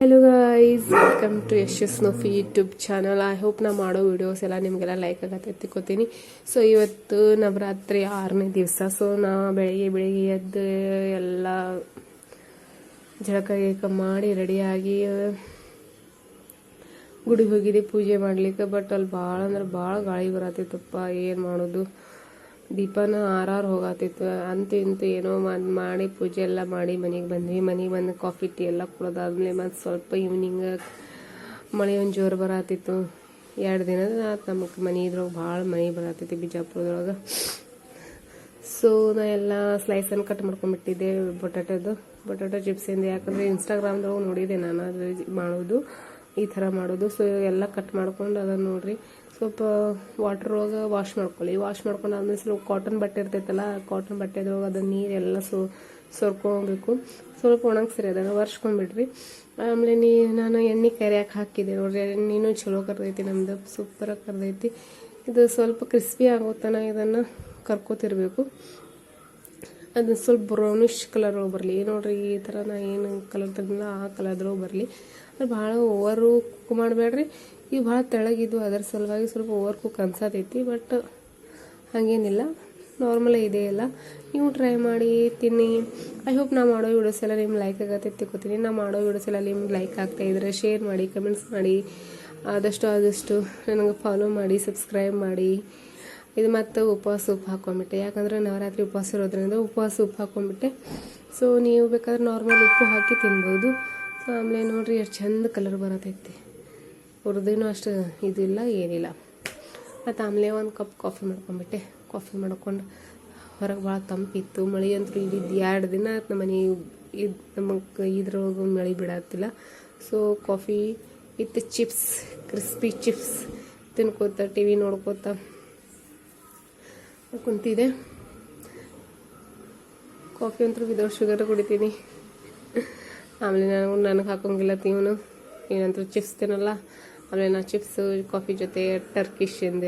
Hello guys, welcome to Yashas ನೋಫಿ YouTube channel. I hope ನಾ ಮಾಡೋ ವಿಡಿಯೋಸ್ ಎಲ್ಲ ನಿಮಗೆಲ್ಲ ಲೈಕ್ ಆಗತ್ತೆ ತಿಳ್ಕೊತೀನಿ. ಸೊ ಇವತ್ತು ನವರಾತ್ರಿ 6ನೇ ದಿವಸ. ಸೊ ನಾ ಬೆಳಿಗ್ಗೆ ಎದ್ದು ಎಲ್ಲ ಜಳಕ ಗಿಳಕ ಮಾಡಿ ರೆಡಿಯಾಗಿ ಗುಡಿಗೆ ಹೋಗಿದ್ದೆ ಪೂಜೆ ಮಾಡ್ಲಿಕ್ಕೆ. ಬಟ್ ಅಲ್ಲಿ ಭಾಳ ಅಂದ್ರೆ ಭಾಳ ಗಾಳಿ ಬರತ್ತಿತ್ತಪ್ಪ, ಏನು ಮಾಡೋದು. ದೀಪನ ಆರಾರು ಹೋಗತ್ತಿತ್ತು. ಅಂತೂ ಇಂತೂ ಏನೋ ಮಾಡಿ ಪೂಜೆ ಎಲ್ಲ ಮಾಡಿ ಮನೆಗೆ ಬಂದ್ವಿ. ಮನೆಗೆ ಬಂದು ಕಾಫಿ ಟೀ ಎಲ್ಲ ಕುಡ್ದಾದ್ಮೇಲೆ ಮತ್ತು ಸ್ವಲ್ಪ ಈವ್ನಿಂಗ್ ಮಳೆ ಒಂದು ಜೋರು ಬರತ್ತಿತ್ತು. 2 ದಿನದ ನಮಗೆ ಮನೆ ಇದ್ರೊಳಗೆ ಭಾಳ ಮಳೆ ಬರತ್ತೈತಿ ಬಿಜಾಪುರದೊಳಗೆ. ಸೊ ನಾ ಎಲ್ಲ ಸ್ಲೈಸನ್ನು ಕಟ್ ಮಾಡ್ಕೊಂಡ್ಬಿಟ್ಟಿದ್ದೆ ಬೊಟಾಟೊ ಚಿಪ್ಸಿಂದ. ಯಾಕಂದರೆ ಇನ್ಸ್ಟಾಗ್ರಾಮ್ದೊಳಗೆ ನೋಡಿದ್ದೆ ನಾನು ಅದು ಮಾಡೋದು, ಈ ಥರ ಮಾಡೋದು. ಸೊ ಎಲ್ಲ ಕಟ್ ಮಾಡ್ಕೊಂಡು ಅದನ್ನು ನೋಡ್ರಿ ಸ್ವಲ್ಪ ವಾಟರ್ ಒಳಗೆ ವಾಶ್ ಮಾಡ್ಕೊಂಡು ಆದ್ಮೇಲೆ ಸ್ವಲ್ಪ ಕಾಟನ್ ಬಟ್ಟೆ ಇರ್ತೈತಲ್ಲ, ಕಾಟನ್ ಬಟ್ಟೆದ್ರೊಳಗೆ ಅದನ್ನ ನೀರೆಲ್ಲ ಸೋರ್ಕೊಬೇಕು. ಸ್ವಲ್ಪ ಒಣಗಿಸ್ರಿ, ಅದನ್ನು ಒರೆಸ್ಕೊಂಡ್ಬಿಡ್ರಿ. ಆಮೇಲೆ ನಾನು ಎಣ್ಣೆ ಕರಿಯಾಕೆ ಹಾಕಿದ್ದೆ ನೋಡ್ರಿ. ಎಣ್ಣೆನೂ ಚಲೋ ಕರ್ದೈತಿ, ನಮ್ದು ಸೂಪರಾಗಿ ಕರ್ದೈತಿ. ಇದು ಸ್ವಲ್ಪ ಕ್ರಿಸ್ಪಿ ಆಗೋತನ ಇದನ್ನು ಕರ್ಕೋತಿರ್ಬೇಕು. ಅದು ಸ್ವಲ್ಪ ಬ್ರೌನಿಷ್ ಕಲರ್ ಒಳಗೆ ಬರಲಿ ನೋಡ್ರಿ. ಈ ಥರ ನಾ ಏನು ಕಲರ್ ತೆಗೆದಿಲ್ಲ ಆ ಕಲರ್ದ್ರೊಳಗೆ ಬರಲಿ. ಅದು ಭಾಳ ಓವರು ಕುಕ್ ಮಾಡಬೇಡ್ರಿ. ಇವು ಭಾಳ ತೆಳಗಿದ್ದು, ಅದರ ಸಲುವಾಗಿ ಸ್ವಲ್ಪ ಓವರ್ ಕುಕ್ ಅನ್ಸತೈತಿ. ಬಟ್ ಹಾಗೇನಿಲ್ಲ, ನಾರ್ಮಲೇ ಇದೆ ಎಲ್ಲ. ನೀವು ಟ್ರೈ ಮಾಡಿ ತಿನ್ನಿ. ಐ ಹೋಪ್ ನಾ ಮಾಡೋ ವಿಡಿಯೋಸ್ ಎಲ್ಲ ನಿಮ್ಗೆ ಲೈಕ್ ಆಗತ್ತೆ ತಿಳ್ಕೊತೀನಿ. ನಾ ಮಾಡೋ ವಿಡಿಯೋಸ್ ಎಲ್ಲ ನಿಮ್ಗೆ ಲೈಕ್ ಆಗ್ತಾಯಿದ್ರೆ ಶೇರ್ ಮಾಡಿ, ಕಮೆಂಟ್ಸ್ ಮಾಡಿ, ಆದಷ್ಟು ನನಗೆ ಫಾಲೋ ಮಾಡಿ, ಸಬ್ಸ್ಕ್ರೈಬ್ ಮಾಡಿ. ಇದು ಮತ್ತು ಉಪವಾಸ ಉಪ್ಪು ಹಾಕ್ಕೊಂಬಿಟ್ಟೆ, ಯಾಕಂದರೆ ನವರಾತ್ರಿ ಉಪವಾಸ ಇರೋದ್ರಿಂದ ಉಪವಾಸ ಉಪ್ಪು ಹಾಕ್ಕೊಂಬಿಟ್ಟೆ. ಸೊ ನೀವು ಬೇಕಾದ್ರೆ ನಾರ್ಮಲ್ ಉಪ್ಪು ಹಾಕಿ ತಿನ್ಬೋದು. ಸೊ ಆಮೇಲೆ ನೋಡಿರಿ ಎಷ್ಟು ಚಂದ ಕಲರ್ ಬರತೈತಿ. ಹುರಿದೇನೂ ಅಷ್ಟು ಇದಿಲ್ಲ ಏನಿಲ್ಲ. ಮತ್ತು ಆಮೇಲೆ ಒಂದು ಕಪ್ ಕಾಫಿ ಮಾಡ್ಕೊಂಬಿಟ್ಟೆ. ಕಾಫಿ ಮಾಡ್ಕೊಂಡು ಹೊರಗೆ ಭಾಳ ತಂಪಿತ್ತು. ಮಳೆ ಅಂತೂ ಇಲ್ಲಿದ್ದು 2 ದಿನ ಆಯ್ತು ನಮ್ಮ ಮನೆ ನಮಗೆ ಇದ್ರೊಳಗೆ ಮಳೆ ಬಿಡತ್ತಿಲ್ಲ. So coffee with chips, crispy chips ತಿನ್ಕೋತ ಟಿ ವಿ ನೋಡ್ಕೋತ ಕುಂತಿದೆ. ಕಾಫಿ ಅಂತೂ ವಿದೌಟ್ ಶುಗರ್ ಕುಡಿತೀನಿ. ಆಮೇಲೆ ನನಗೆ ಹಾಕೋಂಗಿಲ್ಲ ಇವನು ಏನಂತೂ ಚಿಪ್ಸ್ ತಿನ್ನಲ್ಲ. ಆಮೇಲೆ ನಾ ಚಿಪ್ಸು ಕಾಫಿ ಜೊತೆ ಟರ್ಕಿಶ್ ಎಂದೆ